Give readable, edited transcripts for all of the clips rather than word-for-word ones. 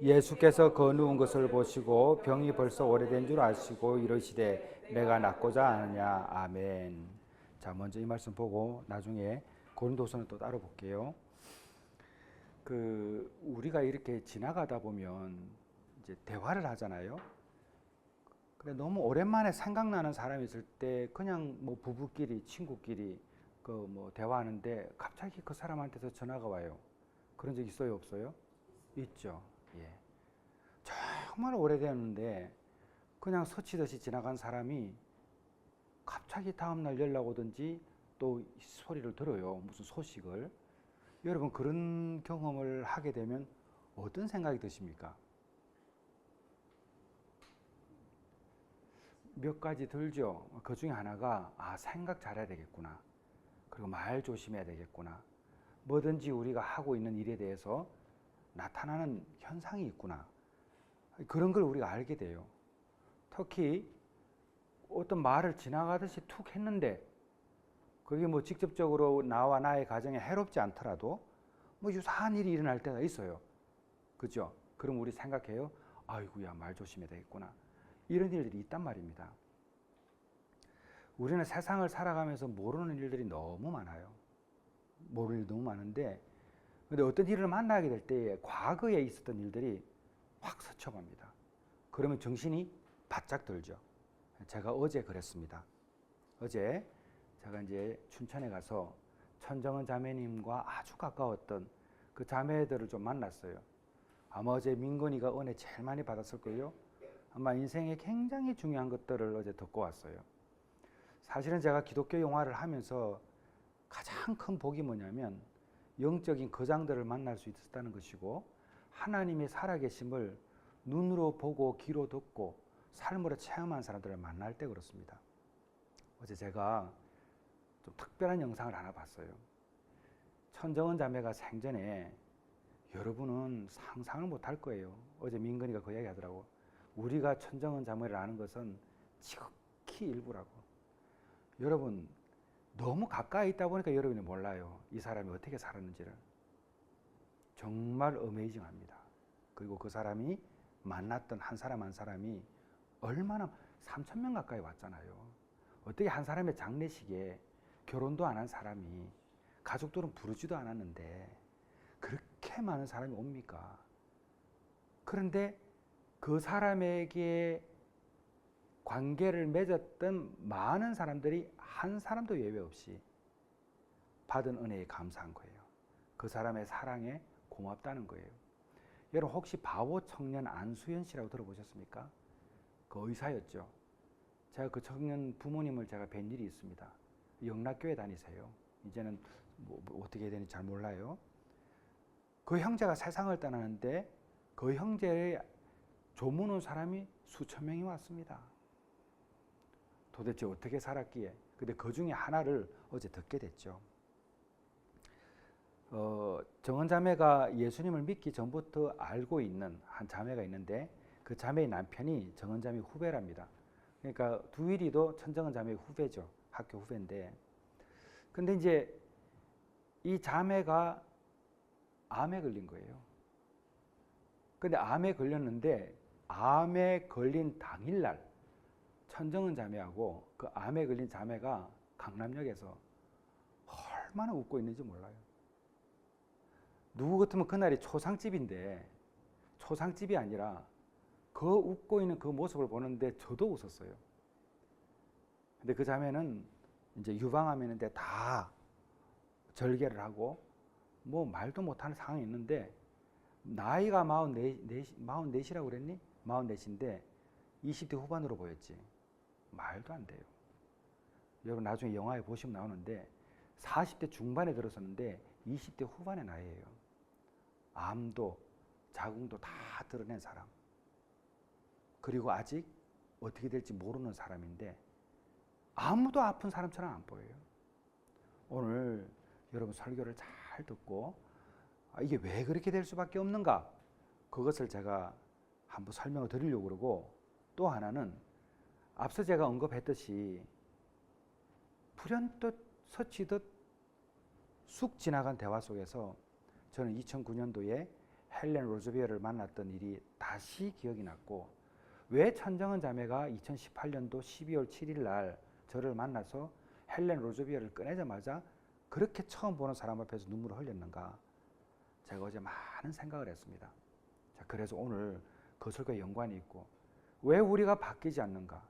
예수께서 그 누운 것을 보시고 병이 벌써 오래된 줄 아시고 이러시되 내가 낫고자 하느냐. 아멘. 자, 먼저 이 말씀 보고 나중에 고린도서는 또 따로 볼게요. 우리가 이렇게 지나가다 보면 이제 대화를 하잖아요. 근데 너무 오랜만에 생각나는 사람이 있을 때 그냥 뭐 부부끼리 친구끼리 대화하는데 갑자기 그 사람한테서 전화가 와요. 그런 적 있어요, 없어요? 있죠. 예. 정말 오래됐는데 그냥 스치듯이 지나간 사람이 갑자기 다음날 연락 오든지 또 소리를 들어요. 무슨 소식을. 여러분 그런 경험을 하게 되면 어떤 생각이 드십니까? 몇 가지 들죠. 그 중에 하나가 생각 잘해야 되겠구나. 그리고 말 조심해야 되겠구나. 뭐든지 우리가 하고 있는 일에 대해서 나타나는 현상이 있구나. 그런 걸 우리가 알게 돼요. 특히 어떤 말을 지나가듯이 툭 했는데 그게 뭐 직접적으로 나와 나의 가정에 해롭지 않더라도 뭐 유사한 일이 일어날 때가 있어요. 그죠? 그럼 우리 생각해요. 아이고야, 말 조심해야 되겠구나. 이런 일들이 있단 말입니다. 우리는 세상을 살아가면서 모르는 일들이 너무 많아요. 모르는 일이 너무 많은데 근데 어떤 일을 만나게 될 때에 과거에 있었던 일들이 확 스쳐갑니다. 그러면 정신이 바짝 들죠. 제가 어제 그랬습니다. 어제 제가 이제 춘천에 가서 천정은 자매님과 아주 가까웠던 그 자매들을 좀 만났어요. 아마 어제 민건이가 은혜 제일 많이 받았을 거예요. 아마 인생에 굉장히 중요한 것들을 어제 듣고 왔어요. 사실은 제가 기독교 영화를 하면서 가장 큰 복이 뭐냐면 영적인 거장들을 만날 수 있었다는 것이고 하나님의 살아계심을 눈으로 보고 귀로 듣고 삶으로 체험한 사람들을 만날 때 그렇습니다. 어제 제가 좀 특별한 영상을 하나 봤어요. 천정은 자매가 생전에 여러분은 상상을 못할 거예요. 어제 민건이가 그 이야기 하더라고. 우리가 천정은 자매를 아는 것은 지극히 일부라고. 여러분 너무 가까이 있다 보니까 여러분이 몰라요. 이 사람이 어떻게 살았는지를. 정말 어메이징합니다. 그리고 그 사람이 만났던 한 사람 한 사람이 얼마나 3,000명 가까이 왔잖아요. 어떻게 한 사람의 장례식에 결혼도 안 한 사람이 가족들은 부르지도 않았는데 그렇게 많은 사람이 옵니까? 그런데 그 사람에게 관계를 맺었던 많은 사람들이 한 사람도 예외 없이 받은 은혜에 감사한 거예요. 그 사람의 사랑에 고맙다는 거예요. 여러분 혹시 바보 청년 안수연 씨라고 들어보셨습니까? 그 의사였죠. 제가 그 청년 부모님을 제가 뵌 일이 있습니다. 영락교회 다니세요. 이제는 뭐 어떻게 해야 되는지 잘 몰라요. 그 형제가 세상을 떠나는데 그 형제의 조문 온 사람이 수천 명이 왔습니다. 도대체 어떻게 살았기에. 근데 그 중에 하나를 어제 듣게 됐죠. 정은 자매가 예수님을 믿기 전부터 알고 있는 한 자매가 있는데 그 자매의 남편이 정은 자매 후배랍니다. 그러니까 두일이도 천정은 자매의 후배죠. 학교 후배인데. 근데 이제 이 자매가 암에 걸린 거예요. 근데 암에 걸렸는데 암에 걸린 당일날 천정은 자매하고 그 암에 걸린 자매가 강남역에서 얼마나 웃고 있는지 몰라요. 누구 같으면 그날이 초상집인데 초상집이 아니라 그 웃고 있는 그 모습을 보는데 저도 웃었어요. 근데 그 자매는 이제 유방암이 있는데 다 절개를 하고 뭐 말도 못하는 상황이 있는데 나이가 44이라고 그랬니? 44인데 20대 후반으로 보였지. 말도 안 돼요. 여러분 나중에 영화에 보시면 나오는데 40대 중반에 들어섰는데 20대 후반의 나이예요. 암도 자궁도 다 드러낸 사람. 그리고 아직 어떻게 될지 모르는 사람인데 아무도 아픈 사람처럼 안 보여요. 오늘 여러분 설교를 잘 듣고 이게 왜 그렇게 될 수밖에 없는가? 그것을 제가 한번 설명을 드리려고 그러고 또 하나는 앞서 제가 언급했듯이 불현듯 스치듯 쑥 지나간 대화 속에서 저는 2009년도에 헬렌 로즈베어를 만났던 일이 다시 기억이 났고, 왜 천정은 자매가 2018년도 12월 7일 날 저를 만나서 헬렌 로즈베어를 꺼내자마자 그렇게 처음 보는 사람 앞에서 눈물을 흘렸는가? 제가 어제 많은 생각을 했습니다. 자, 그래서 오늘 거슬과 연관이 있고, 왜 우리가 바뀌지 않는가?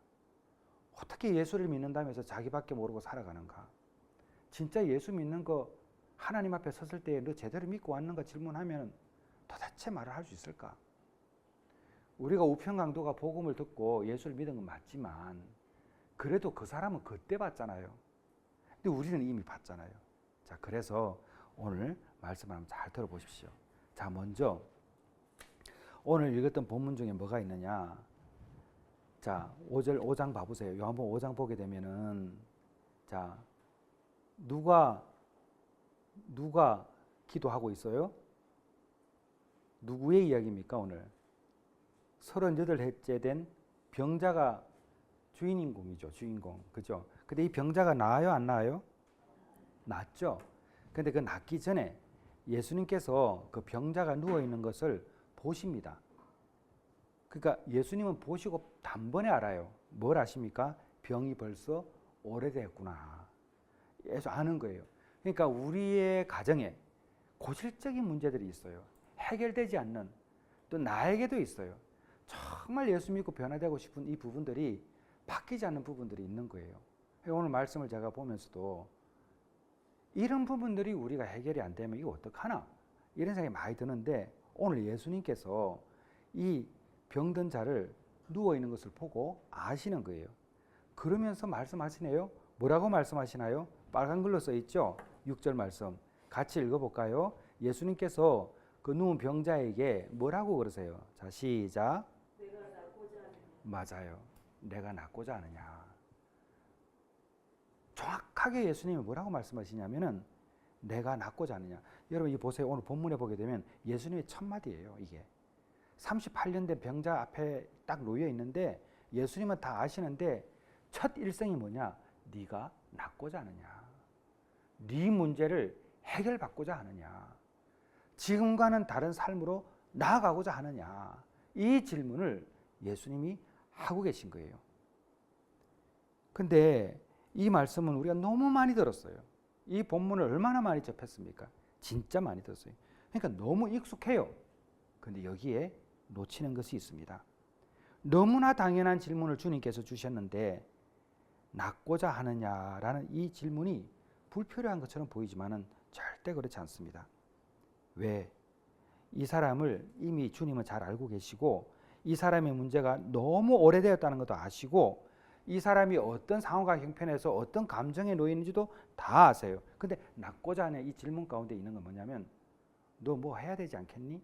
어떻게 예수를 믿는다면서 자기밖에 모르고 살아가는가? 진짜 예수 믿는 거 하나님 앞에 섰을 때 너 제대로 믿고 왔는가 질문하면 도대체 말을 할 수 있을까? 우리가 우편강도가 복음을 듣고 예수를 믿은 건 맞지만 그래도 그 사람은 그때 봤잖아요. 근데 우리는 이미 봤잖아요. 자, 그래서 오늘 말씀을 한번 잘 들어보십시오. 자, 먼저 오늘 읽었던 본문 중에 뭐가 있느냐? 자, 5장 봐보세요. 요한복음 5장 보게 되면은, 자, 누가 기도하고 있어요? 누구의 이야기입니까, 오늘? 38해째 된 병자가 주인공이죠, 주인공. 그죠? 근데 이 병자가 나아요, 안 나아요? 낫죠? 근데 그 낫기 전에 예수님께서 그 병자가 누워있는 것을 보십니다. 그러니까 예수님은 보시고 단번에 알아요. 뭘 아십니까? 병이 벌써 오래됐구나. 예수 아는 거예요. 그러니까 우리의 가정에 고질적인 문제들이 있어요. 해결되지 않는, 또 나에게도 있어요. 정말 예수 믿고 변화되고 싶은 이 부분들이 바뀌지 않는 부분들이 있는 거예요. 오늘 말씀을 제가 보면서도 이런 부분들이 우리가 해결이 안 되면 이거 어떡하나? 이런 생각이 많이 드는데, 오늘 예수님께서 이 병든 자를 누워있는 것을 보고 아시는 거예요. 그러면서 말씀하시네요. 뭐라고 말씀하시나요? 빨간 글로 써 있죠? 6절 말씀 같이 읽어볼까요? 예수님께서 그 누운 병자에게 뭐라고 그러세요? 자, 시작. 내가 낫고자 하느냐. 맞아요. 내가 낫고자 하느냐. 정확하게 예수님이 뭐라고 말씀하시냐면은 내가 낫고자 하느냐. 여러분 이 보세요. 오늘 본문에 보게 되면 예수님의 첫 마디예요. 이게 38년 된 병자 앞에 딱 놓여 있는데 예수님은 다 아시는데 첫 일성이 뭐냐? 네가 낫고자 하느냐. 네 문제를 해결받고자 하느냐. 지금과는 다른 삶으로 나아가고자 하느냐. 이 질문을 예수님이 하고 계신 거예요. 근데 이 말씀은 우리가 너무 많이 들었어요. 이 본문을 얼마나 많이 접했습니까? 진짜 많이 들었어요. 그러니까 너무 익숙해요. 근데 여기에 놓치는 것이 있습니다. 너무나 당연한 질문을 주님께서 주셨는데 낫고자 하느냐라는 이 질문이 불필요한 것처럼 보이지만은 절대 그렇지 않습니다. 왜? 이 사람을 이미 주님은 잘 알고 계시고 이 사람의 문제가 너무 오래되었다는 것도 아시고 이 사람이 어떤 상황과 형편에서 어떤 감정에 놓여 있는지도 다 아세요. 근데 낫고자 하는 이 질문 가운데 있는 건 뭐냐면 너 뭐 해야 되지 않겠니?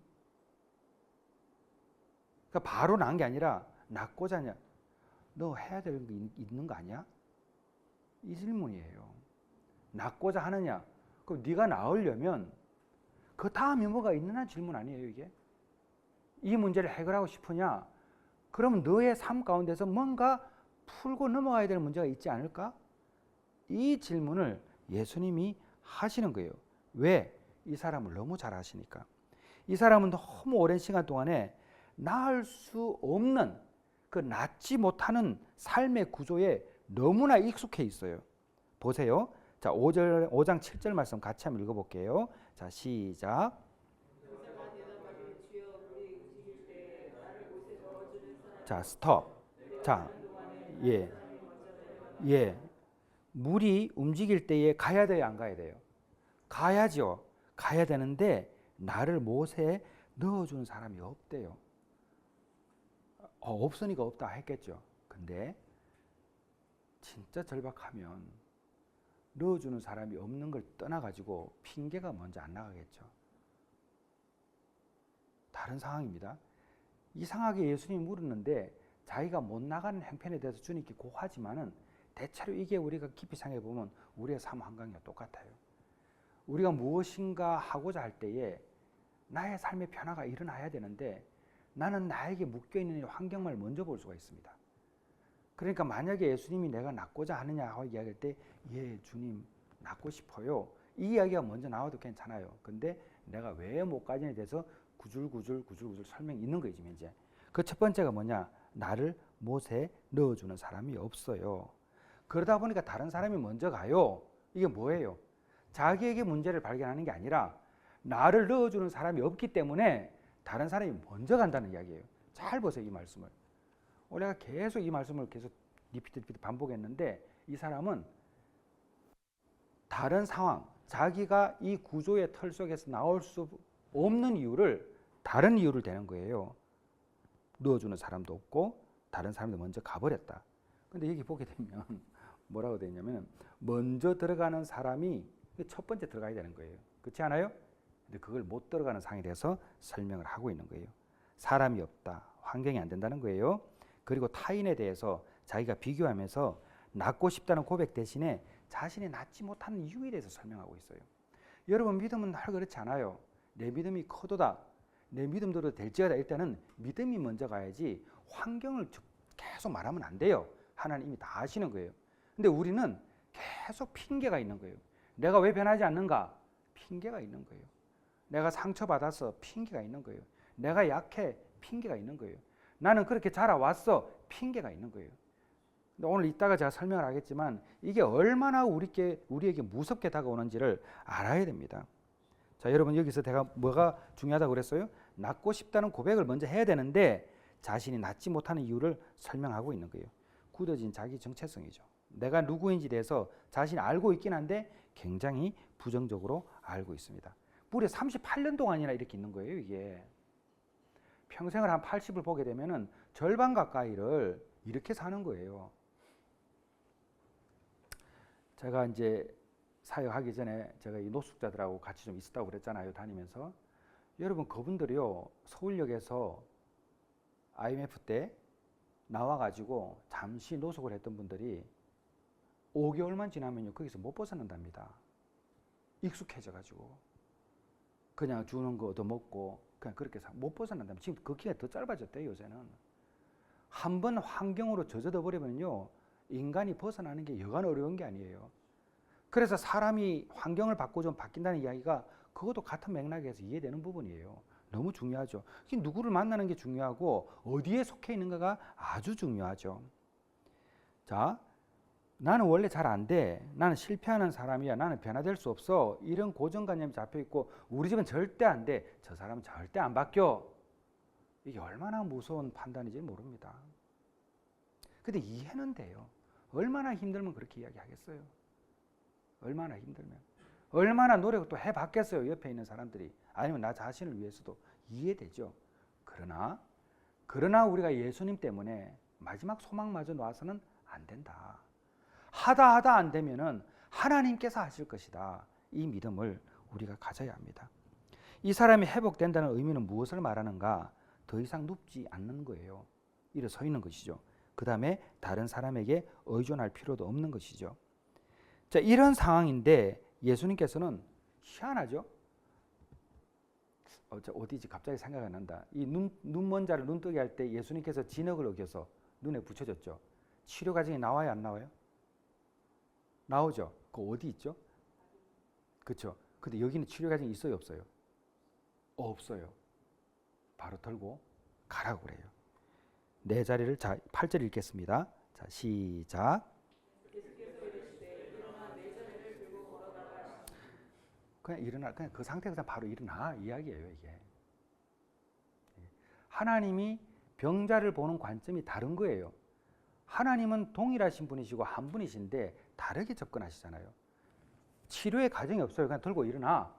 그러니까 바로 난 게 아니라 낫고자 하냐? 너 해야 될 게 있는 거 아니야? 이 질문이에요. 낫고자 하느냐? 그럼 네가 나으려면 그 다음에 뭐가 있느냐 질문 아니에요, 이게? 이 문제를 해결하고 싶으냐? 그러면 너의 삶 가운데서 뭔가 풀고 넘어가야 될 문제가 있지 않을까? 이 질문을 예수님이 하시는 거예요. 왜? 이 사람을 너무 잘 아시니까. 이 사람은 너무 오랜 시간 동안에 나을 수 없는 그 낫지 못하는 삶의 구조에 너무나 익숙해 있어요. 보세요. 자, 5장 7절 말씀 같이 한번 읽어볼게요. 자, 시작. 자, 스톱. 자, 예. 물이 움직일 때에 가야 돼요, 안 가야 돼요? 가야죠. 가야 되는데 나를 못에 넣어주는 사람이 없대요. 없으니까 없다 했겠죠. 근데 진짜 절박하면 넣어주는 사람이 없는 걸 떠나가지고 핑계가 먼저 안 나가겠죠. 다른 상황입니다. 이상하게 예수님이 물었는데 자기가 못 나가는 형편에 대해서 주님께 고하지만은 대체로 이게 우리가 깊이 생각해 보면 우리의 삶 환경과 똑같아요. 우리가 무엇인가 하고자 할 때에 나의 삶의 변화가 일어나야 되는데 나는 나에게 묶여있는 환경을 먼저 볼 수가 있습니다. 그러니까 만약에 예수님이 내가 낫고자 하느냐 하고 이야기할 때 예, 주님 낫고 싶어요. 이 이야기가 먼저 나와도 괜찮아요. 근데 내가 왜 못 가지냐에 대해서 구줄구줄 설명이 있는 거예요, 지금 이제. 그 첫 번째가 뭐냐? 나를 못에 넣어주는 사람이 없어요. 그러다 보니까 다른 사람이 먼저 가요. 이게 뭐예요? 자기에게 문제를 발견하는 게 아니라 나를 넣어주는 사람이 없기 때문에 다른 사람이 먼저 간다는 이야기예요. 잘 보세요, 이 말씀을. 내가 계속 이 말씀을 계속 리피트 반복했는데 이 사람은 다른 상황, 자기가 이 구조의 틀 속에서 나올 수 없는 이유를 다른 이유를 대는 거예요. 넣어주는 사람도 없고 다른 사람도 먼저 가버렸다. 근데 여기 보게 되면 뭐라고 되어 있냐면 먼저 들어가는 사람이 첫 번째 들어가야 되는 거예요. 그렇지 않아요? 근데 그걸 못 들어가는 상황에 대해서 설명을 하고 있는 거예요. 사람이 없다. 환경이 안 된다는 거예요. 그리고 타인에 대해서 자기가 비교하면서 낫고 싶다는 고백 대신에 자신이 낫지 못하는 이유에 대해서 설명하고 있어요. 여러분 믿음은 늘 그렇지 않아요. 내 믿음이 커도다. 내 믿음대로 될지어다. 일단은 믿음이 먼저 가야지 환경을 계속 말하면 안 돼요. 하나님이 다 아시는 거예요. 근데 우리는 계속 핑계가 있는 거예요. 내가 왜 변하지 않는가? 핑계가 있는 거예요. 내가 상처받아서 핑계가 있는 거예요. 내가 약해 핑계가 있는 거예요. 나는 그렇게 자라왔어 핑계가 있는 거예요. 근데 오늘 이따가 제가 설명을 하겠지만 이게 얼마나 우리에게 무섭게 다가오는지를 알아야 됩니다. 자, 여러분 여기서 제가 뭐가 중요하다고 그랬어요? 낫고 싶다는 고백을 먼저 해야 되는데 자신이 낫지 못하는 이유를 설명하고 있는 거예요. 굳어진 자기 정체성이죠. 내가 누구인지 대해서 자신이 알고 있긴 한데 굉장히 부정적으로 알고 있습니다. 무려 38년 동안이나 이렇게 있는 거예요, 이게. 평생을 한 80을 보게 되면은 절반 가까이를 이렇게 사는 거예요. 제가 이제 사역하기 전에 제가 이 노숙자들하고 같이 좀 있었다고 그랬잖아요, 다니면서. 여러분, 그분들이요, 서울역에서 IMF 때 나와가지고 잠시 노숙을 했던 분들이 5개월만 지나면요, 거기서 못 벗어난답니다. 익숙해져가지고. 그냥 주는 거 얻어먹고, 그냥 그렇게 못 벗어난답니다. 지금 그 기간이 더 짧아졌대요, 요새는. 한 번 환경으로 젖어져 버리면요, 인간이 벗어나는 게 여간 어려운 게 아니에요. 그래서 사람이 환경을 바꾸고 좀 바뀐다는 이야기가 그것도 같은 맥락에서 이해되는 부분이에요. 너무 중요하죠. 누구를 만나는 게 중요하고 어디에 속해 있는가가 아주 중요하죠. 자, 나는 원래 잘 안 돼. 나는 실패하는 사람이야. 나는 변화될 수 없어. 이런 고정관념이 잡혀 있고 우리 집은 절대 안 돼. 저 사람은 절대 안 바뀌어. 이게 얼마나 무서운 판단인지 모릅니다. 근데 이해는 돼요. 얼마나 힘들면 그렇게 이야기하겠어요. 얼마나 힘들면. 얼마나 노력을 또 해봤겠어요. 옆에 있는 사람들이. 아니면 나 자신을 위해서도 이해되죠. 그러나 우리가 예수님 때문에 마지막 소망마저 놔서는 안 된다. 하다 안 되면은 하나님께서 하실 것이다. 이 믿음을 우리가 가져야 합니다. 이 사람이 회복된다는 의미는 무엇을 말하는가? 더 이상 눕지 않는 거예요. 일어서 있는 것이죠. 그 다음에 다른 사람에게 의존할 필요도 없는 것이죠. 자, 이런 상황인데 예수님께서는 희한하죠? 어디지? 갑자기 생각이 난다. 이 눈먼 자를 눈뜨게 할 때 예수님께서 진흙을 어겨서 눈에 붙여줬죠. 치료 과정이 나와요, 안 나와요? 나오죠. 그 어디 있죠? 그렇죠. 근데 여기는 치료 과정이 있어요, 없어요? 없어요. 바로 들고 가라고 그래요. 내 자리를, 자, 8절 읽겠습니다. 자, 시작. 그냥 일어나, 그냥 그 상태에서 바로 일어나 이야기예요, 이게. 하나님이 병자를 보는 관점이 다른 거예요. 하나님은 동일하신 분이시고 한 분이신데 다르게 접근하시잖아요. 치료의 과정이 없어요. 그냥 들고 일어나.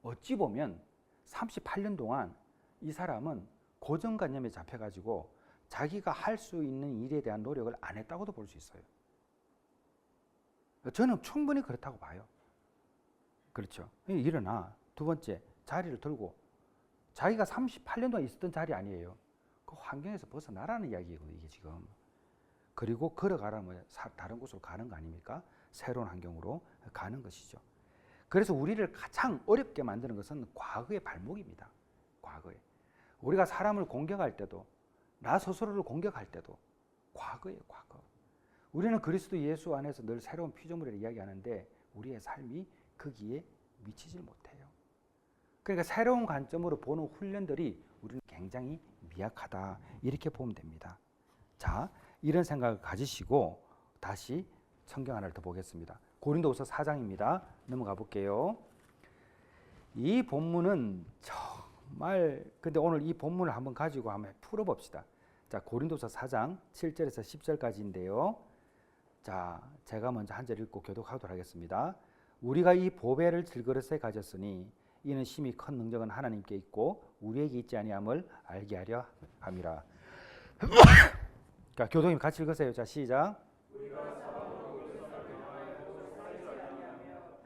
어찌 보면 38년 동안 이 사람은 고정관념에 잡혀가지고 자기가 할 수 있는 일에 대한 노력을 안 했다고도 볼 수 있어요. 저는 충분히 그렇다고 봐요. 그렇죠. 일어나. 두 번째, 자리를 들고. 자기가 38년 동안 있었던 자리 아니에요. 그 환경에서 벗어나라는 이야기거든요, 이게 지금. 그리고 걸어가라면 다른 곳으로 가는 거 아닙니까? 새로운 환경으로 가는 것이죠. 그래서 우리를 가장 어렵게 만드는 것은 과거의 발목입니다. 과거에. 우리가 사람을 공격할 때도, 나 스스로를 공격할 때도 과거예요, 과거. 우리는 그리스도 예수 안에서 늘 새로운 피조물을 이야기하는데 우리의 삶이 거기에 미치질 못해요. 그러니까 새로운 관점으로 보는 훈련들이 우리는 굉장히 미약하다 이렇게 보면 됩니다. 자, 이런 생각을 가지시고 다시 성경 하나를 더 보겠습니다. 고린도후서 4장입니다. 넘어가 볼게요. 이 본문은 정말 근데 오늘 이 본문을 한번 가지고 한번 풀어봅시다. 자, 고린도서 4장 7절에서 10절까지인데요. 자, 제가 먼저 한 절 읽고 교독하도록 하겠습니다. 우리가 이 보배를 질그릇에 가졌으니 이는 심히 큰 능력은 하나님께 있고 우리에게 있지 아니함을 알게 하려 함이라. 자, 교독님 같이 읽으세요. 자, 시작.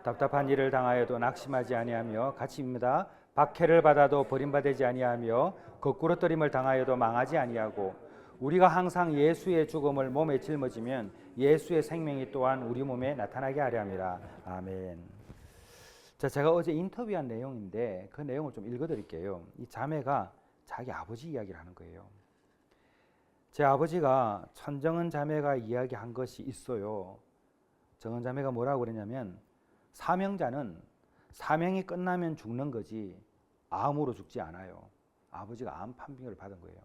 답답한 일을 당하여도 낙심하지 아니하며 같이 입니다. 박해를 받아도 버림받지 아니하며 거꾸로 떨림을 당하여도 망하지 아니하고 우리가 항상 예수의 죽음을 몸에 짊어지면 예수의 생명이 또한 우리 몸에 나타나게 하려 함이라. 아멘. 자, 제가 어제 인터뷰한 내용인데 그 내용을 좀 읽어드릴게요. 이 자매가 자기 아버지 이야기를 하는 거예요. 제 아버지가 천정은 자매가 이야기한 것이 있어요. 정은 자매가 뭐라고 그랬냐면 사명자는 사명이 끝나면 죽는 거지 암으로 죽지 않아요. 아버지가 암 판정을 받은 거예요.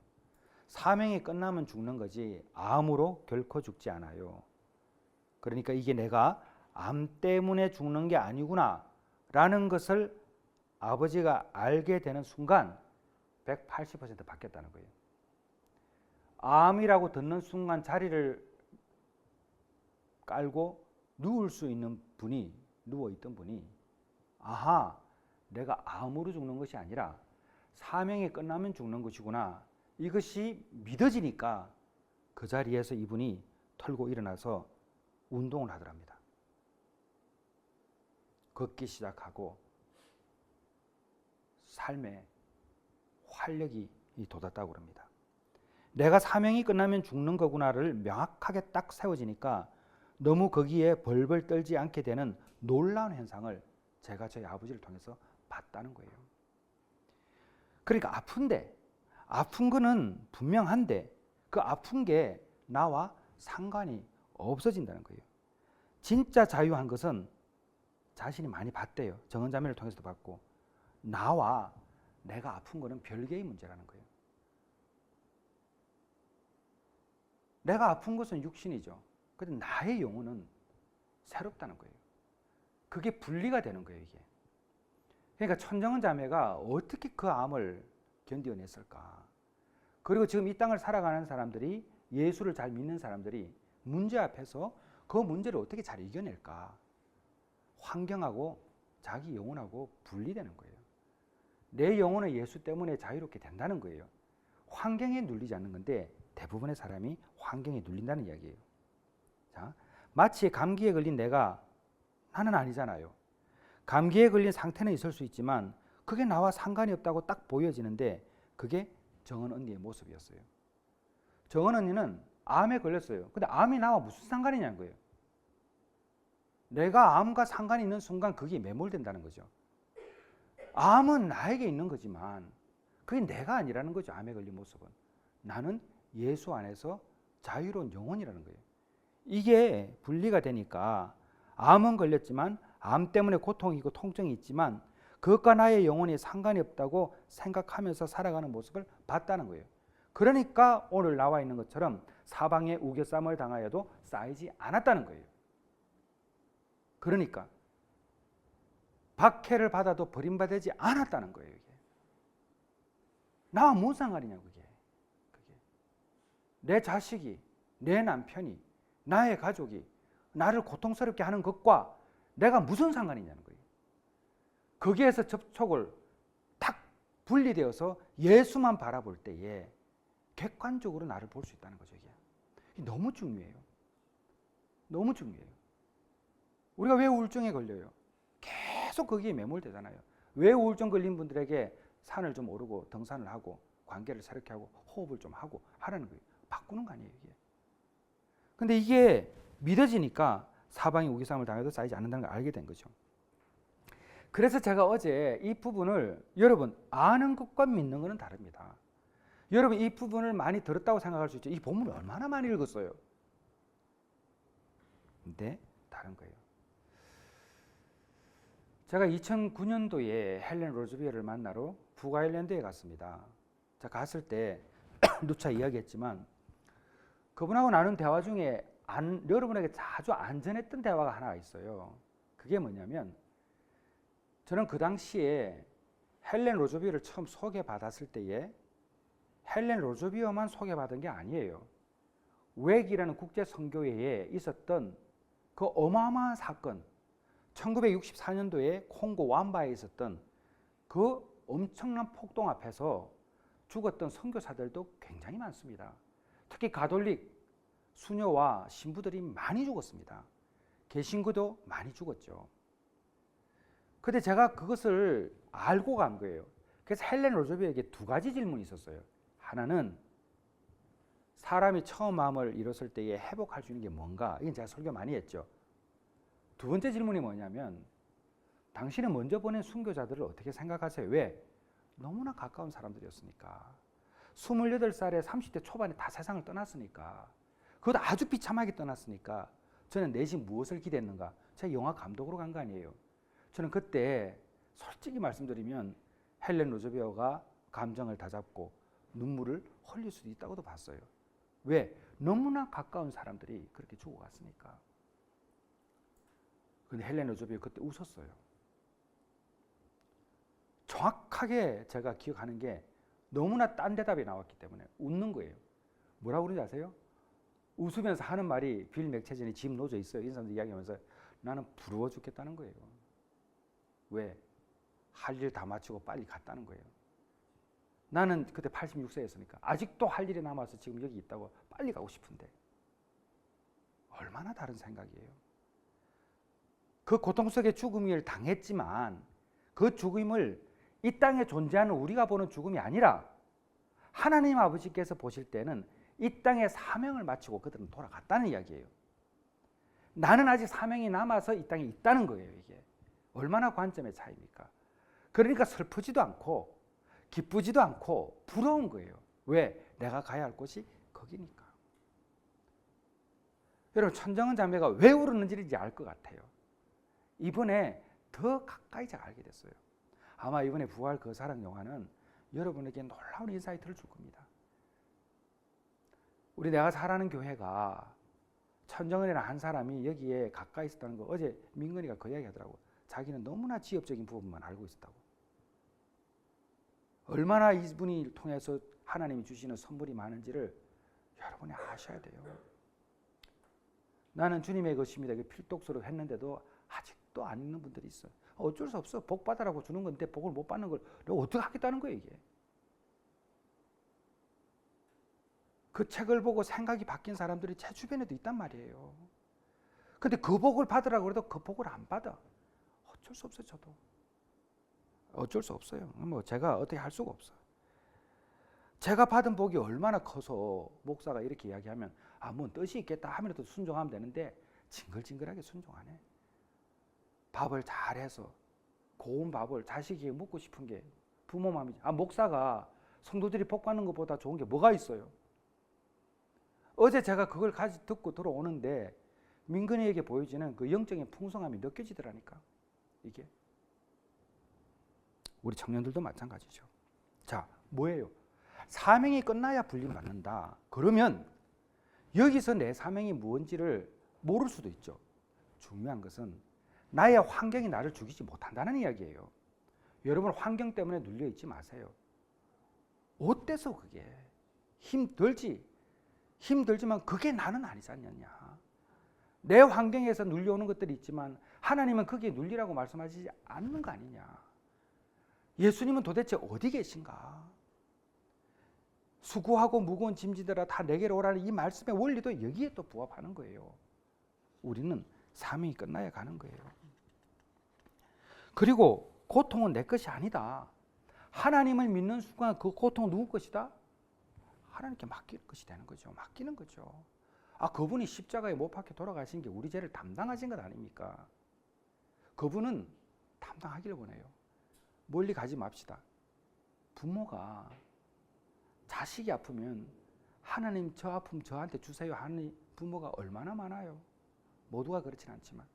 사명이 끝나면 죽는 거지 암으로 결코 죽지 않아요. 그러니까 이게 내가 암 때문에 죽는 게 아니구나 라는 것을 아버지가 알게 되는 순간 180% 바뀌었다는 거예요. 암이라고 듣는 순간 자리를 깔고 누울 수 있는 분이 누워있던 분이 아하, 내가 암으로 죽는 것이 아니라 사명이 끝나면 죽는 것이구나, 이것이 믿어지니까 그 자리에서 이분이 털고 일어나서 운동을 하더랍니다. 걷기 시작하고 삶에 활력이 돋았다고 합니다. 내가 사명이 끝나면 죽는 거구나를 명확하게 딱 세워지니까 너무 거기에 벌벌 떨지 않게 되는 놀라운 현상을 제가 저희 아버지를 통해서 봤다는 거예요. 그러니까 아픈 거는 분명한데 그 아픈 게 나와 상관이 없어진다는 거예요. 진짜 자유한 것은 자신이 많이 봤대요. 정은자매를 통해서도 봤고 나와 내가 아픈 거는 별개의 문제라는 거예요. 내가 아픈 것은 육신이죠. 그런데 나의 영혼은 새롭다는 거예요. 그게 분리가 되는 거예요, 이게. 그러니까 천정은 자매가 어떻게 그 암을 견뎌냈을까? 그리고 지금 이 땅을 살아가는 사람들이, 예수를 잘 믿는 사람들이 문제 앞에서 그 문제를 어떻게 잘 이겨낼까? 환경하고 자기 영혼하고 분리되는 거예요. 내 영혼은 예수 때문에 자유롭게 된다는 거예요. 환경에 눌리지 않는 건데 대부분의 사람이 환경에 눌린다는 이야기예요. 자, 마치 감기에 걸린 나는 아니잖아요. 감기에 걸린 상태는 있을 수 있지만 그게 나와 상관이 없다고 딱 보여지는데 그게 정은 언니의 모습이었어요. 정은 언니는 암에 걸렸어요. 근데 암이 나와 무슨 상관이냐는 거예요. 내가 암과 상관이 있는 순간 그게 매몰된다는 거죠. 암은 나에게 있는 거지만 그게 내가 아니라는 거죠. 암에 걸린 모습은. 나는 예수 안에서 자유로운 영혼이라는 거예요. 이게 분리가 되니까 암은 걸렸지만 암 때문에 고통이고 통증이 있지만 그것과 나의 영혼이 상관이 없다고 생각하면서 살아가는 모습을 봤다는 거예요. 그러니까 오늘 나와 있는 것처럼 사방에 우겨쌈을 당하여도 쌓이지 않았다는 거예요. 그러니까 박해를 받아도 버림받지 않았다는 거예요. 이게. 나와 무슨 상관이냐고. 그게. 내 자식이, 내 남편이, 나의 가족이 나를 고통스럽게 하는 것과 내가 무슨 상관이냐는 거예요. 거기에서 접촉을 탁 분리되어서 예수만 바라볼 때에 객관적으로 나를 볼 수 있다는 거죠. 이게 너무 중요해요. 너무 중요해요. 우리가 왜 우울증에 걸려요? 계속 거기에 매몰되잖아요. 왜 우울증 걸린 분들에게 산을 좀 오르고 등산을 하고 관계를 새롭게 하고 호흡을 좀 하고 하라는 거예요. 바꾸는 거 아니에요, 이게. 근데 이게 믿어지니까 사방이 우기쌈을 당해도 쌓이지 않는다는 걸 알게 된 거죠. 그래서 제가 어제 이 부분을, 여러분 아는 것과 믿는 것은 다릅니다. 여러분 이 부분을 많이 들었다고 생각할 수 있죠. 이 본문을 얼마나 많이 읽었어요. 근데 다른 거예요. 제가 2009년도에 헬렌 로즈비어를 만나러 북아일랜드에 갔습니다. 제가 갔을 때 누차 이야기했지만 그분하고 나눈 대화 중에 여러분에게 아주 안전했던 대화가 하나 있어요. 그게 뭐냐면 저는 그 당시에 헬렌 로즈비어를 처음 소개받았을 때에 헬렌 로즈비어만 소개받은 게 아니에요. 웩이라는 국제 선교회에 있었던 그 어마어마한 사건, 1964년도에 콩고 완바에 있었던 그 엄청난 폭동 앞에서 죽었던 선교사들도 굉장히 많습니다. 특히 가톨릭 수녀와 신부들이 많이 죽었습니다. 개신교도 많이 죽었죠. 근데 제가 그것을 알고 간 거예요. 그래서 헬렌 로즈비어에게 두 가지 질문이 있었어요. 하나는 사람이 처음 마음을 잃었을 때에 회복할 수 있는 게 뭔가? 이건 제가 설교 많이 했죠. 두 번째 질문이 뭐냐면 당신은 먼저 보낸 순교자들을 어떻게 생각하세요? 왜? 너무나 가까운 사람들이었으니까. 28살에 30대 초반에 다 세상을 떠났으니까. 그것도 아주 비참하게 떠났으니까 저는 내심 무엇을 기대했는가? 제가 영화 감독으로 간 거 아니에요. 저는 그때 솔직히 말씀드리면 헬렌 로즈비어가 감정을 다잡고 눈물을 흘릴 수도 있다고도 봤어요. 왜? 너무나 가까운 사람들이 그렇게 죽어갔으니까. 근데 헬렌 로즈비어 그때 웃었어요. 정확하게 제가 기억하는 게 너무나 딴 대답이 나왔기 때문에 웃는 거예요. 뭐라고 그러는지 아세요? 웃으면서 하는 말이 빌 맥체전이 집 놓져 있어요. 이 사람들 이야기하면서 나는 부러워 죽겠다는 거예요. 왜? 할 일 다 마치고 빨리 갔다는 거예요. 나는 그때 86세였으니까 아직도 할 일이 남아서 지금 여기 있다고 빨리 가고 싶은데 얼마나 다른 생각이에요. 그 고통 속의 죽음을 당했지만 그 죽음을 이 땅에 존재하는 우리가 보는 죽음이 아니라 하나님 아버지께서 보실 때는 이 땅에 사명을 마치고 그들은 돌아갔다는 이야기예요. 나는 아직 사명이 남아서 이 땅에 있다는 거예요. 이게 얼마나 관점의 차이입니까? 그러니까 슬프지도 않고 기쁘지도 않고 부러운 거예요. 왜? 내가 가야 할 곳이 거기니까. 여러분 천정은 자매가 왜 울었는지 이제 알 것 같아요. 이번에 더 가까이 제가 알게 됐어요. 아마 이번에 부활 그 사랑 영화는 여러분에게 놀라운 인사이트를 줄 겁니다. 우리 내가 살아가는 교회가 천정은이라는 한 사람이 여기에 가까이 있었다는 거 어제 민근이가 그 이야기 하더라고. 자기는 너무나 지엽적인 부분만 알고 있었다고. 얼마나 이분이 통해서 하나님이 주시는 선물이 많은지를 여러분이 아셔야 돼요. 나는 주님의 것입니다. 필독서로 했는데도 아직도 안 읽는 분들이 있어요. 어쩔 수 없어. 복 받으라고 주는 건데 복을 못 받는 걸 내가 어떻게 하겠다는 거예요, 이게. 그 책을 보고 생각이 바뀐 사람들이 제 주변에도 있단 말이에요. 근데 그 복을 받으라고 해도 그 복을 안 받아. 어쩔 수 없어요, 저도. 어쩔 수 없어요. 뭐 제가 어떻게 할 수가 없어요. 제가 받은 복이 얼마나 커서 목사가 이렇게 이야기하면 뭐 뜻이 있겠다 하면서 순종하면 되는데 징글징글하게 순종 안 해. 밥을 잘해서 고운 밥을 자식이 먹고 싶은 게 부모 마음이지. 목사가 성도들이 복 받는 것보다 좋은 게 뭐가 있어요? 어제 제가 그걸 듣고 들어오는데 민근이에게 보여지는 그 영적인 풍성함이 느껴지더라니까. 이게 우리 청년들도 마찬가지죠. 자, 뭐예요? 사명이 끝나야 불림받는다. 그러면 여기서 내 사명이 무엇인지를 모를 수도 있죠. 중요한 것은 나의 환경이 나를 죽이지 못한다는 이야기예요. 여러분 환경 때문에 눌려 있지 마세요. 어때서 그게 힘들지만 그게 나는 아니지 않느냐. 내 환경에서 눌려오는 것들이 있지만 하나님은 거기에 눌리라고 말씀하시지 않는 거 아니냐. 예수님은 도대체 어디 계신가? 수고하고 무거운 짐지들아 다 내게로 오라는 이 말씀의 원리도 여기에 또 부합하는 거예요. 우리는 사명이 끝나야 가는 거예요. 그리고 고통은 내 것이 아니다. 하나님을 믿는 순간 그 고통은 누구 것이다? 하나님께 맡기는 것이 되는 거죠. 맡기는 거죠. 그분이 십자가에 못 박혀 돌아가신 게 우리 죄를 담당하신 것 아닙니까? 그분은 담당하기를 원해요. 멀리 가지 맙시다. 부모가 자식이 아프면 하나님 저 아픔 저한테 주세요 하는 부모가 얼마나 많아요. 모두가 그렇진 않지만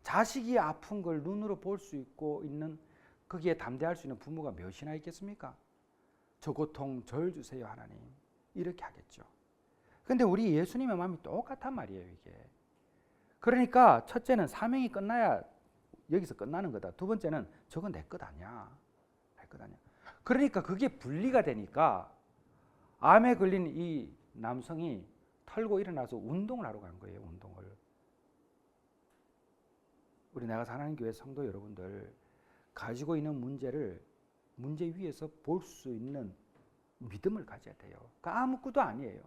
자식이 아픈 걸 눈으로 볼 수 있고 있는 거기에 담대할 수 있는 부모가 몇이나 있겠습니까? 저 고통 절 주세요 하나님 이렇게 하겠죠. 근데 우리 예수님의 마음이 똑같단 말이에요 이게. 그러니까 첫째는 사명이 끝나야 여기서 끝나는 거다. 두 번째는 저건 내 것 아니야. 내 것 아니야. 그러니까 그게 분리가 되니까 암에 걸린 이 남성이 털고 일어나서 운동을 하러 간 거예요. 운동을. 우리 내가 사는 교회 성도 여러분들 가지고 있는 문제를 문제 위에서 볼 수 있는 믿음을 가져야 돼요. 그 아무것도 아니에요.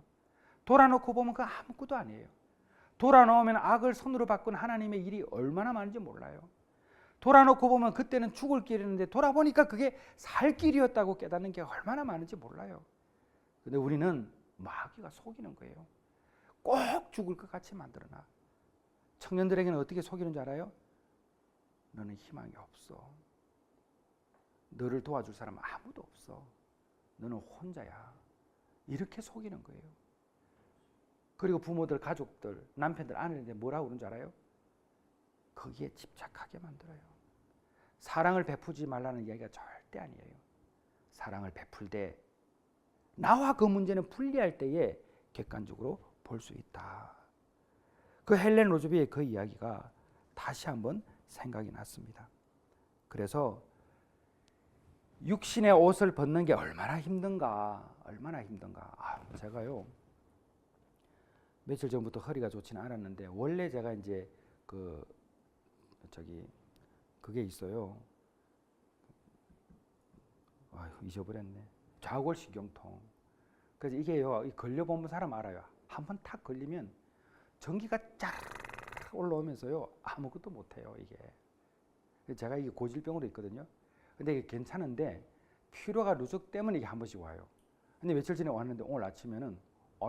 돌아놓고 보면 그 아무것도 아니에요. 돌아놓으면 악을 손으로 바꾼 하나님의 일이 얼마나 많은지 몰라요. 돌아놓고 보면 그때는 죽을 길이었는데 돌아보니까 그게 살 길이었다고 깨닫는 게 얼마나 많은지 몰라요. 근데 우리는 마귀가 속이는 거예요. 꼭 죽을 것 같이 만들어놔. 청년들에게는 어떻게 속이는 줄 알아요? 너는 희망이 없어. 너를 도와줄 사람은 아무도 없어. 너는 혼자야. 이렇게 속이는 거예요. 그리고 부모들, 가족들, 남편들, 아내들한테 뭐라고 그러는 줄 알아요? 거기에 집착하게 만들어요. 사랑을 베푸지 말라는 이야기가 절대 아니에요. 사랑을 베풀 때 나와 그 문제는 분리할 때에 객관적으로 볼 수 있다. 그 헬렌 로즈비의 그 이야기가 다시 한번 생각이 났습니다. 그래서 육신의 옷을 벗는 게 얼마나 힘든가, 얼마나 힘든가. 제가요 며칠 전부터 허리가 좋지는 않았는데 원래 제가 이제 그게 있어요. 잊어버렸네. 좌골신경통. 그래서 이게요, 걸려보면 사람 알아요. 한번 탁 걸리면 전기가 짜르르 올라오면서요 아무것도 못해요 이게. 제가 이게 고질병으로 있거든요. 근데 이게 괜찮은데 피로가 누적 때문에 이게 한 번씩 와요. 근데 며칠 전에 왔는데 오늘 아침에는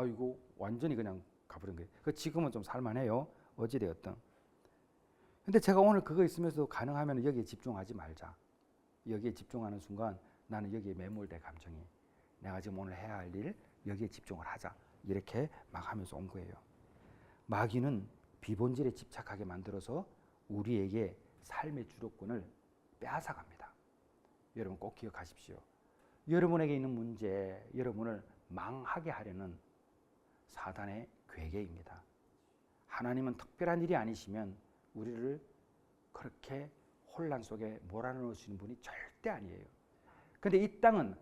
이거 완전히 그냥 가버린 거예요. 지금은 좀 살만해요. 어찌되었든. 근데 제가 오늘 그거 있으면서 가능하면 여기에 집중하지 말자. 여기에 집중하는 순간 나는 여기에 매몰돼 감정이. 내가 지금 오늘 해야 할 일 여기에 집중을 하자. 이렇게 막 하면서 온 거예요. 마귀는 비본질에 집착하게 만들어서 우리에게 삶의 주도권을 빼앗아갑니다. 여러분 꼭 기억하십시오. 여러분에게 있는 문제, 여러분을 망하게 하려는 사단의 괴계입니다. 하나님은 특별한 일이 아니시면 우리를 그렇게 혼란 속에 몰아넣으시는 분이 절대 아니에요. 근데 이 땅은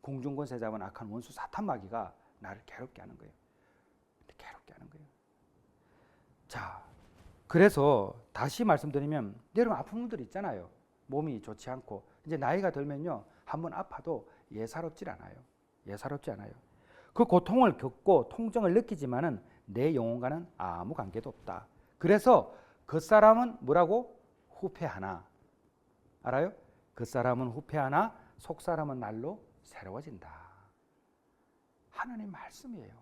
공중권세 잡은 악한 원수 사탄 마귀가 나를 괴롭게 하는 거예요. 괴롭게 하는 거예요. 자, 그래서 다시 말씀드리면 여러분 아픈 분들 있잖아요. 몸이 좋지 않고 이제 나이가 들면요 한번 아파도 예사롭지 않아요. 예사롭지 않아요. 그 고통을 겪고 통증을 느끼지만은 내 영혼과는 아무 관계도 없다. 그래서 그 사람은 뭐라고? 후패하나. 알아요? 그 사람은 후패하나 속 사람은 날로 새로워진다. 하나님 말씀이에요.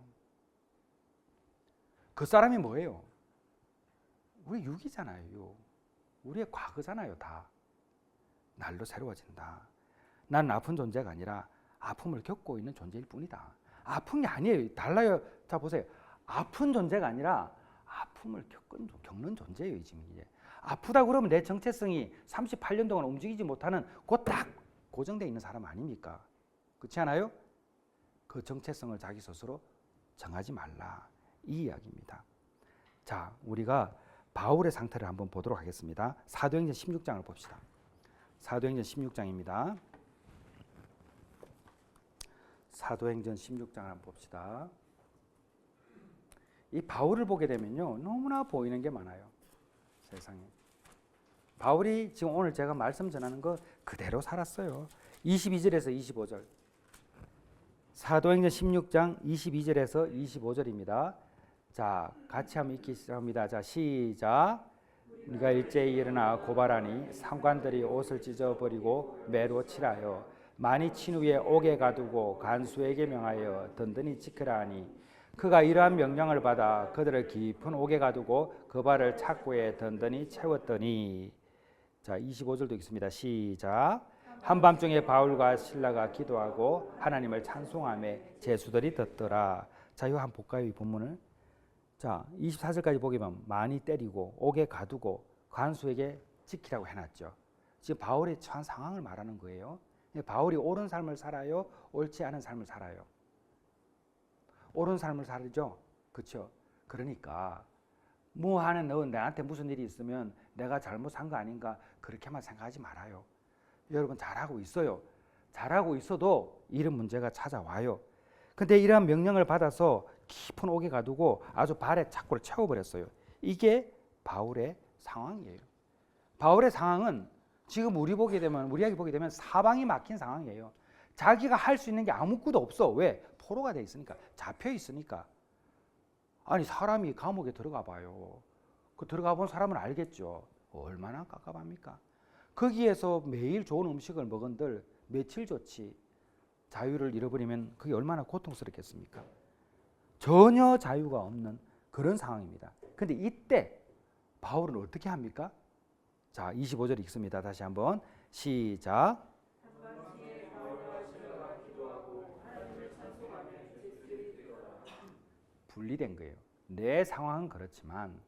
그 사람이 뭐예요? 우리 육이잖아요. 우리의 과거잖아요. 다. 날로 새로워진다. 나는 아픈 존재가 아니라 아픔을 겪고 있는 존재일 뿐이다. 아픈 게 아니에요. 달라요. 자 보세요. 아픈 존재가 아니라 아픔을 겪는 존재예요. 지금 이제. 아프다 그러면 내 정체성이 38년 동안 움직이지 못하는 그 딱 고정되어 있는 사람 아닙니까? 그렇지 않아요? 그 정체성을 자기 스스로 정하지 말라. 이 이야기입니다. 자, 우리가 바울의 상태를 한번 보도록 하겠습니다. 사도행전 16장을 봅시다. 사도행전 16장입니다. 사도행전 16장을 한번 봅시다. 이 바울을 보게 되면요 너무나 보이는 게 많아요. 세상에. 바울이 지금 오늘 제가 말씀 전하는 거 그대로 살았어요. 22절에서 25절. 사도행전 16장 22절에서 25절입니다. 자, 같이 한번 읽기 시작합니다. 자, 시작. 우리가 일제히 일어나 고발하니 상관들이 옷을 찢어버리고 매로 칠하여 많이 친 후에 옥에 가두고 간수에게 명하여 든든히 지키라 하니 그가 이러한 명령을 받아 그들을 깊은 옥에 가두고 그 발을 착고에 든든히 채웠더니. 자, 25절도 읽습니다. 시작. 한밤중에 바울과 실라가 기도하고 하나님을 찬송하며 제수들이 듣더라. 자, 이거 한번 볼까요? 이 본문을. 자, 24절까지 보게 되면 많이 때리고 옥에 가두고 관수에게 지키라고 해놨죠. 지금 바울이 처한 상황을 말하는 거예요. 바울이 옳은 삶을 살아요? 옳지 않은 삶을 살아요? 옳은 삶을 살죠. 그렇죠? 그러니까 뭐 하는 너 나한테 무슨 일이 있으면 내가 잘못한 거 아닌가 그렇게만 생각하지 말아요. 여러분 잘하고 있어요. 잘하고 있어도 이런 문제가 찾아와요. 근데 이러한 명령을 받아서 깊은 옥에 가두고 아주 발에 착고를 채워버렸어요. 이게 바울의 상황이에요. 바울의 상황은 지금 우리에게 보게 되면 사방이 막힌 상황이에요. 자기가 할 수 있는 게 아무것도 없어. 왜? 포로가 돼 있으니까. 잡혀 있으니까. 아니 사람이 감옥에 들어가 봐요. 그 들어가 본 사람은 알겠죠. 얼마나 깝깝합니까? 거기에서 매일 좋은 음식을 먹은들 며칠 좋지 자유를 잃어버리면 그게 얼마나 고통스럽겠습니까? 전혀 자유가 없는 그런 상황입니다. 근데 이때 바울은 어떻게 합니까? 자, 25절 읽습니다. 다시 한번 시작. 분리된 거예요. 내 상황은 그렇지만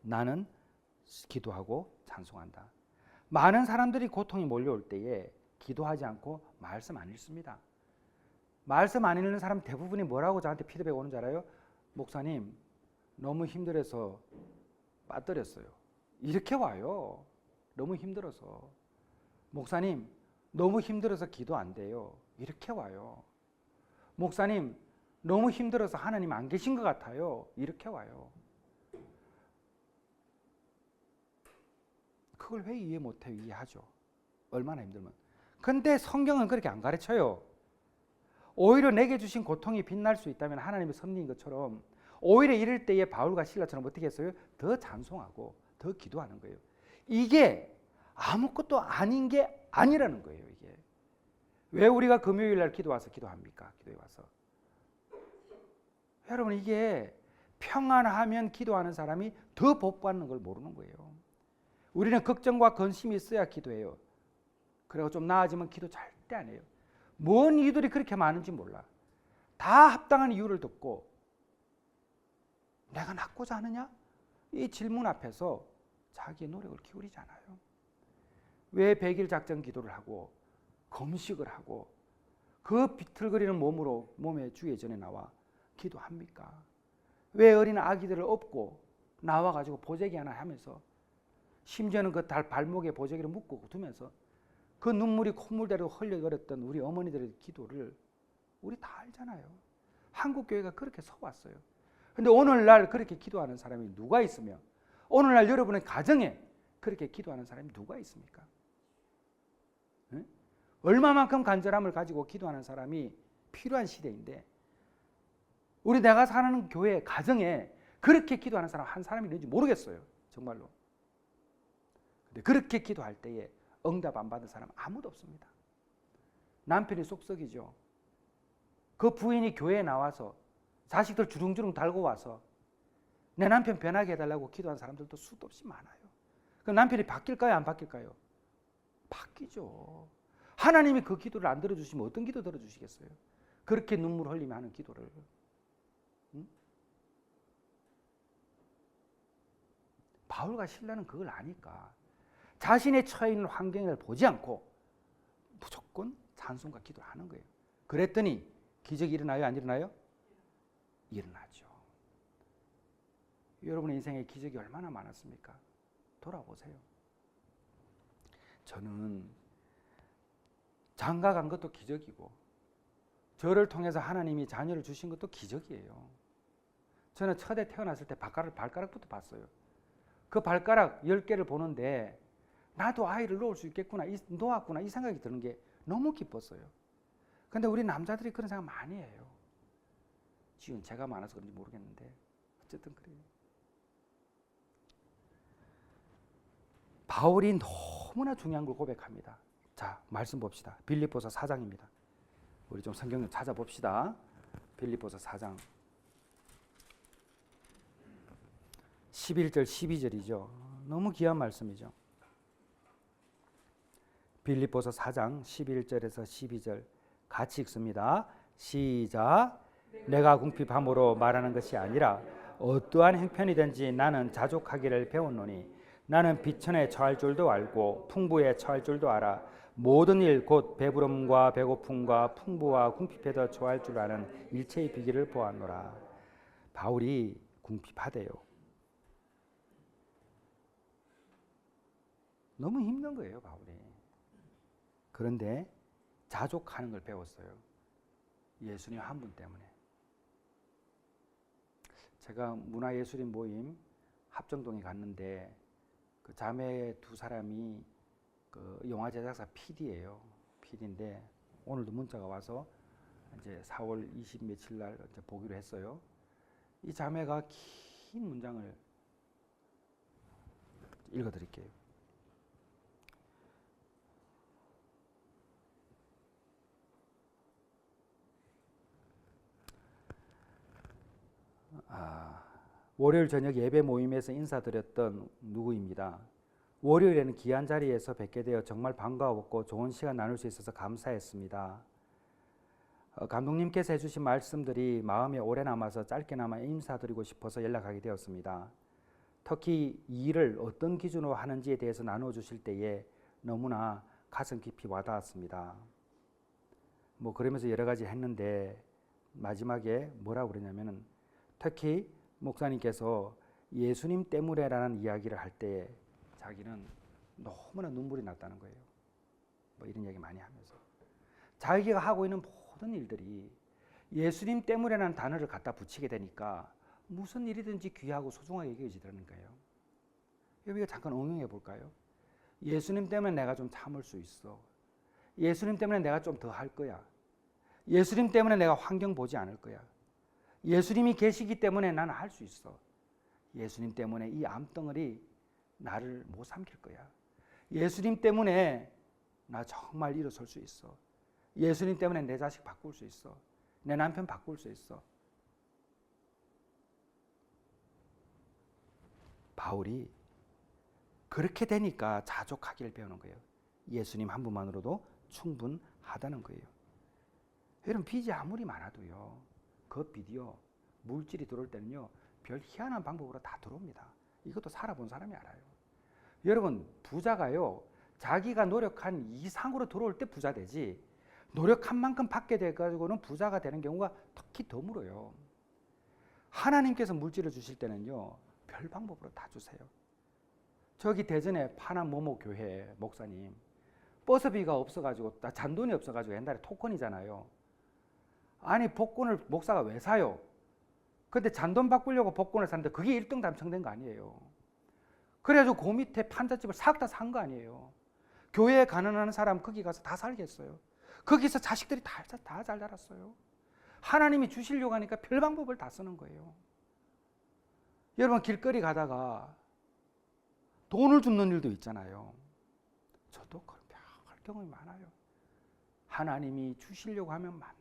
나는 기도하고 찬송한다. 많은 사람들이 고통이 몰려올 때에 기도하지 않고 말씀 안 읽습니다. 말씀 안 읽는 사람 대부분이 뭐라고 저한테 피드백 오는 줄 알아요? 목사님 너무 힘들어서 빠뜨렸어요. 이렇게 와요. 너무 힘들어서. 목사님 너무 힘들어서 기도 안 돼요. 이렇게 와요. 목사님 너무 힘들어서 하나님 안 계신 것 같아요. 이렇게 와요. 그걸 왜 이해 못해요? 이해하죠. 얼마나 힘들면. 근데 성경은 그렇게 안 가르쳐요. 오히려 내게 주신 고통이 빛날 수 있다면 하나님의 섭리인 것처럼 오히려 이럴 때에 바울과 실라처럼 어떻게 했어요? 더 찬송하고 더 기도하는 거예요. 이게 아무것도 아닌 게 아니라는 거예요. 이게 왜 우리가 금요일 날 기도와서 기도합니까? 기도에 와서 여러분 이게 평안하면 기도하는 사람이 더 복받는 걸 모르는 거예요. 우리는 걱정과 근심이 있어야 기도해요. 그리고 좀 나아지면 기도 절대 안 해요. 뭔 이유들이 그렇게 많은지 몰라. 다 합당한 이유를 듣고 내가 낫고자 하느냐? 이 질문 앞에서 자기의 노력을 기울이지 않아요. 왜 100일 작전 기도를 하고 금식을 하고 그 비틀거리는 몸의 주의 전에 나와 기도합니까? 왜 어린 아기들을 업고 나와가지고 보재기 하나 하면서 심지어는 그 발목에 보재기를 묶고 두면서 그 눈물이 콧물대로 흘려버렸던 우리 어머니들의 기도를 우리 다 알잖아요. 한국 교회가 그렇게 서왔어요. 근데 오늘날 그렇게 기도하는 사람이 누가 있으며 오늘날 여러분의 가정에 그렇게 기도하는 사람이 누가 있습니까? 네? 얼마만큼 간절함을 가지고 기도하는 사람이 필요한 시대인데 우리 내가 사는 교회 가정에 그렇게 기도하는 사람 한 사람이 있는지 모르겠어요. 정말로. 근데 그렇게 기도할 때에 응답 안 받은 사람 아무도 없습니다. 남편이 쏙썩이죠. 그 부인이 교회에 나와서 자식들 주릉주릉 달고 와서 내 남편 변하게 해달라고 기도한 사람들도 수도 없이 많아요. 그럼 남편이 바뀔까요? 안 바뀔까요? 바뀌죠. 하나님이 그 기도를 안 들어주시면 어떤 기도 들어주시겠어요? 그렇게 눈물 흘리며 하는 기도를. 응? 바울과 실라는 그걸 아니까 자신의 처해 있는 환경을 보지 않고 무조건 찬송과 기도를 하는 거예요. 그랬더니 기적이 일어나요? 안 일어나요? 일어나죠. 여러분의 인생에 기적이 얼마나 많았습니까? 돌아보세요. 저는 장가 간 것도 기적이고 저를 통해서 하나님이 자녀를 주신 것도 기적이에요. 저는 첫에 태어났을 때 발가락부터 봤어요. 그 발가락 10개를 보는데 나도 아이를 놓을 수 있겠구나, 놓았구나 이 생각이 드는 게 너무 기뻤어요. 근데 우리 남자들이 그런 생각 많이 해요. 지금 제가 많아서 그런지 모르겠는데 어쨌든 그래요. 바울이 너무나 중요한 걸 고백합니다. 자, 말씀 봅시다. 빌립보서 4장입니다. 우리 좀 성경 좀 찾아봅시다. 빌립보서 4장 11절 12절이죠. 너무 귀한 말씀이죠. 빌립보서 4장 11절에서 12절 같이 읽습니다. 시작. 내가 궁핍함으로 말하는 것이 아니라 어떠한 형편이든지 나는 자족하기를 배웠노니 나는 비천에 처할 줄도 알고 풍부에 처할 줄도 알아. 모든 일 곧 배부름과 배고픔과 풍부와 궁핍에도 처할 줄 아는 일체의 비결을 보았노라. 바울이 궁핍하대요. 너무 힘든 거예요, 바울이. 그런데 자족하는 걸 배웠어요. 예수님 한 분 때문에. 제가 문화예술인 모임 합정동에 갔는데 그 자매 두 사람이 그 영화 제작사 PD예요. PD인데 오늘도 문자가 와서 이제 4월 20 며칠 날 이제 보기로 했어요. 이 자매가 긴 문장을 읽어드릴게요. 월요일 저녁 예배 모임에서 인사드렸던 누구입니다. 월요일에는 귀한 자리에서 뵙게 되어 정말 반가웠고 좋은 시간 나눌 수 있어서 감사했습니다. 감독님께서 해주신 말씀들이 마음에 오래 남아서 짧게나마 인사드리고 싶어서 연락하게 되었습니다. 특히 이 일을 어떤 기준으로 하는지에 대해서 나눠주실 때에 너무나 가슴 깊이 와닿았습니다. 뭐 그러면서 여러 가지 했는데 마지막에 뭐라고 그러냐면은 특히 목사님께서 예수님 때문에라는 이야기를 할 때 자기는 너무나 눈물이 났다는 거예요. 뭐 이런 얘기 많이 하면서 자기가 하고 있는 모든 일들이 예수님 때문에라는 단어를 갖다 붙이게 되니까 무슨 일이든지 귀하고 소중하게 여겨지더라는 거예요. 여기가 잠깐 응용해 볼까요? 예수님 때문에 내가 좀 참을 수 있어. 예수님 때문에 내가 좀 더 할 거야. 예수님 때문에 내가 환경 보지 않을 거야. 예수님이 계시기 때문에 나는 할 수 있어. 예수님 때문에 이 암덩어리 나를 못 삼킬 거야. 예수님 때문에 나 정말 일어설 수 있어. 예수님 때문에 내 자식 바꿀 수 있어. 내 남편 바꿀 수 있어. 바울이 그렇게 되니까 자족하기를 배우는 거예요. 예수님 한 분만으로도 충분하다는 거예요. 여러분 빚이 아무리 많아도요. 그 빚이요. 물질이 들어올 때는요. 별 희한한 방법으로 다 들어옵니다. 이것도 살아본 사람이 알아요. 여러분 부자가요. 자기가 노력한 이상으로 들어올 때 부자 되지 노력한 만큼 받게 돼가지고는 부자가 되는 경우가 특히 드물어요. 하나님께서 물질을 주실 때는요. 별 방법으로 다 주세요. 저기 대전에 파남 모모 교회 목사님 버스비가 없어가지고 잔돈이 없어가지고 옛날에 토건이잖아요. 아니 복권을 목사가 왜 사요? 근데 잔돈 바꾸려고 복권을 샀는데 그게 1등 당첨된 거 아니에요. 그래가지고 그 밑에 판잣집을 싹 다 산 거 아니에요. 교회에 가난한 사람 거기 가서 다 살겠어요. 거기서 자식들이 다 잘 자랐어요. 하나님이 주시려고 하니까 별 방법을 다 쓰는 거예요. 여러분 길거리 가다가 돈을 줍는 일도 있잖아요. 저도 그렇게 할 경험이 많아요. 하나님이 주시려고 하면 많이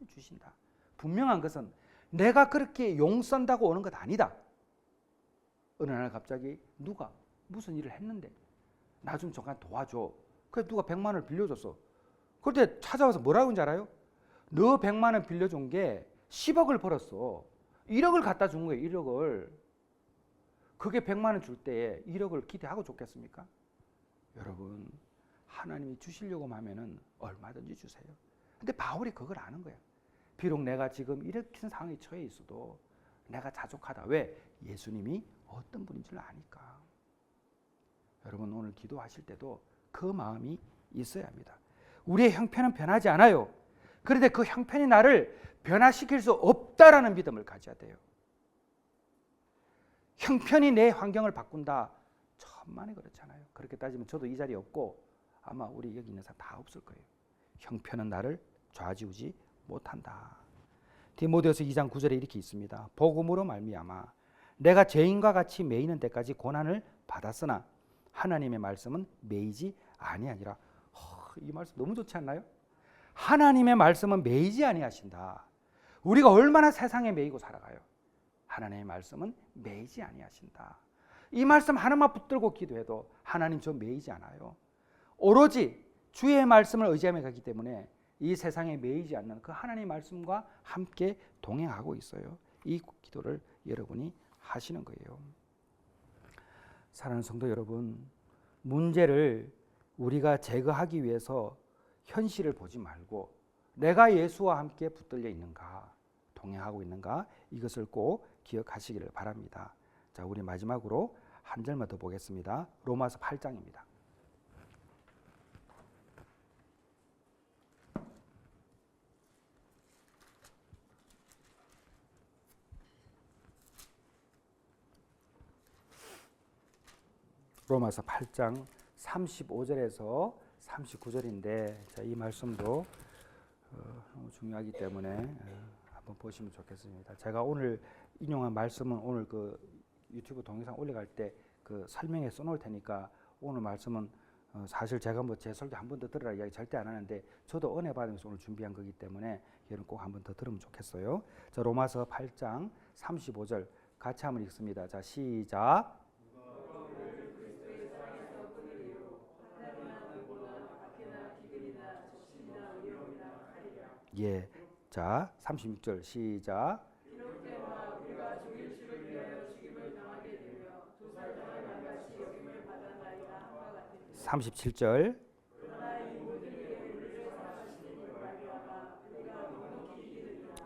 주신다. 분명한 것은 내가 그렇게 용 쓴다고 오는 것 아니다. 어느 날 갑자기 누가 무슨 일을 했는데 나 좀 잠깐 도와줘. 그래서 누가 100만 원을 빌려줬어. 그때 찾아와서 뭐라고 하는지 알아요? 너 100만 원 빌려준 게 10억을 벌었어. 1억을 갖다 준 거예요. 1억을. 그게 100만 원 줄 때에 1억을 기대하고 줬겠습니까? 여러분 하나님이 주시려고 하면은 얼마든지 주세요. 근데 바울이 그걸 아는 거야. 비록 내가 지금 이렇게 상황에 처해 있어도 내가 자족하다. 왜? 예수님이 어떤 분인 줄 아니까. 여러분 오늘 기도하실 때도 그 마음이 있어야 합니다. 우리의 형편은 변하지 않아요. 그런데 그 형편이 나를 변화시킬 수 없다라는 믿음을 가져야 돼요. 형편이 내 환경을 바꾼다. 천만에 그렇잖아요. 그렇게 따지면 저도 이 자리에 없고 아마 우리 여기 있는 사람 다 없을 거예요. 형편은 나를 좌지우지 못한다. 디모데후서 2장 9절에 이렇게 있습니다. 복음으로 말미암아 내가 죄인과 같이 매이는 데까지 고난을 받았으나 하나님의 말씀은 매이지 아니하니라. 이 말씀 너무 좋지 않나요? 하나님의 말씀은 매이지 아니하신다. 우리가 얼마나 세상에 매이고 살아가요. 하나님의 말씀은 매이지 아니하신다. 이 말씀 하나만 붙들고 기도해도 하나님 저 매이지 않아요. 오로지 주의 말씀을 의지하며 가기 때문에 이 세상에 매이지 않는 그 하나님의 말씀과 함께 동행하고 있어요. 이 기도를 여러분이 하시는 거예요. 사랑하는 성도 여러분, 문제를 우리가 제거하기 위해서 현실을 보지 말고 내가 예수와 함께 붙들려 있는가, 동행하고 있는가, 이것을 꼭 기억하시기를 바랍니다. 자, 우리 마지막으로 한 절만 더 보겠습니다. 로마서 8장입니다. 로마서 8장 35절에서 39절인데, 자, 이 말씀도 너무 중요하기 때문에 한번 보시면 좋겠습니다. 제가 오늘 인용한 말씀은 오늘 그 유튜브 동영상 올라갈 때 그 설명에 써놓을 테니까, 오늘 말씀은 사실 제가 뭐 제 설교 한 번 더 들으라 이야기 절대 안 하는데, 저도 은혜 받으면서 오늘 준비한 거기 때문에 여러분 꼭 한 번 더 들으면 좋겠어요. 자, 로마서 8장 35절 같이 한번 읽습니다. 자, 시작. 예. 자, 36절 시작. 37절.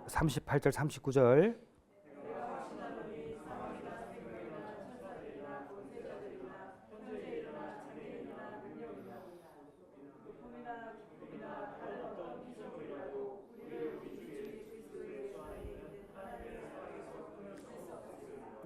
38절, 39절.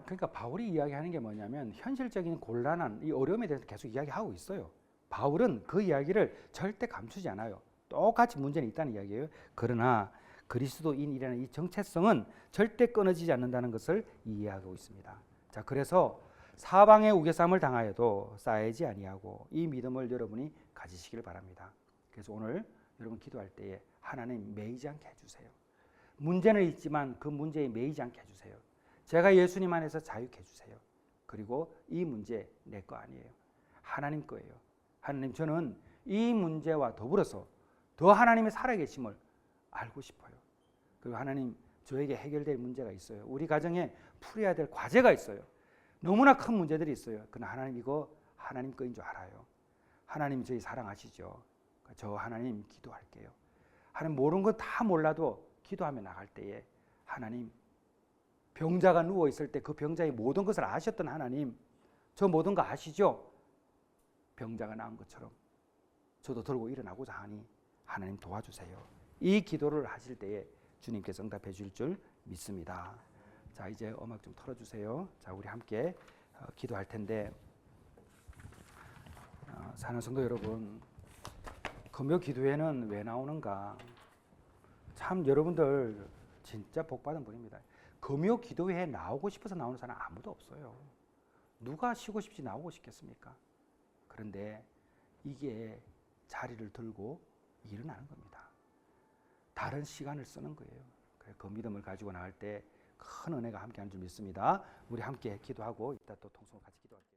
그러니까 바울이 이야기하는 게 뭐냐면 현실적인 곤란한 이 어려움에 대해서 계속 이야기하고 있어요. 바울은 그 이야기를 절대 감추지 않아요. 똑같이 문제는 있다는 이야기예요. 그러나 그리스도인이라는 이 정체성은 절대 끊어지지 않는다는 것을 이해하고 있습니다. 자, 그래서 사방에 우겨쌈을 당하여도 쌓이지 아니하고 이 믿음을 여러분이 가지시길 바랍니다. 그래서 오늘 여러분 기도할 때에 하나님 매이지 않게 해주세요. 문제는 있지만 그 문제에 매이지 않게 해주세요. 제가 예수님 안에서 자유케 해주세요. 그리고 이 문제 내 거 아니에요. 하나님 거예요. 하나님, 저는 이 문제와 더불어서 더 하나님의 살아계심을 알고 싶어요. 그리고 하나님, 저에게 해결될 문제가 있어요. 우리 가정에 풀어야 될 과제가 있어요. 너무나 큰 문제들이 있어요. 그러나 하나님, 이거 하나님 거인 줄 알아요. 하나님 저희 사랑하시죠. 저 하나님 기도할게요. 하나님 모르는 거 다 몰라도 기도하며 나갈 때에 하나님, 병자가 누워있을 때 그 병자의 모든 것을 아셨던 하나님, 저 모든 거 아시죠? 병자가 나은 것처럼 저도 들고 일어나고자 하니 하나님 도와주세요. 이 기도를 하실 때에 주님께서 응답해 주실 줄 믿습니다. 자, 이제 음악 좀 틀어주세요. 자, 우리 함께 기도할 텐데, 사는 성도 여러분, 금요 기도회는 왜 나오는가? 참 여러분들 진짜 복 받은 분입니다. 금요 기도회에 나오고 싶어서 나오는 사람 아무도 없어요. 누가 쉬고 싶지 나오고 싶겠습니까? 그런데 이게 자리를 들고 일어나는 겁니다. 다른 시간을 쓰는 거예요. 그 믿음을 가지고 나갈 때 큰 은혜가 함께하는 줄 믿습니다. 우리 함께 기도하고 이따 또 통성을 같이 기도할게요.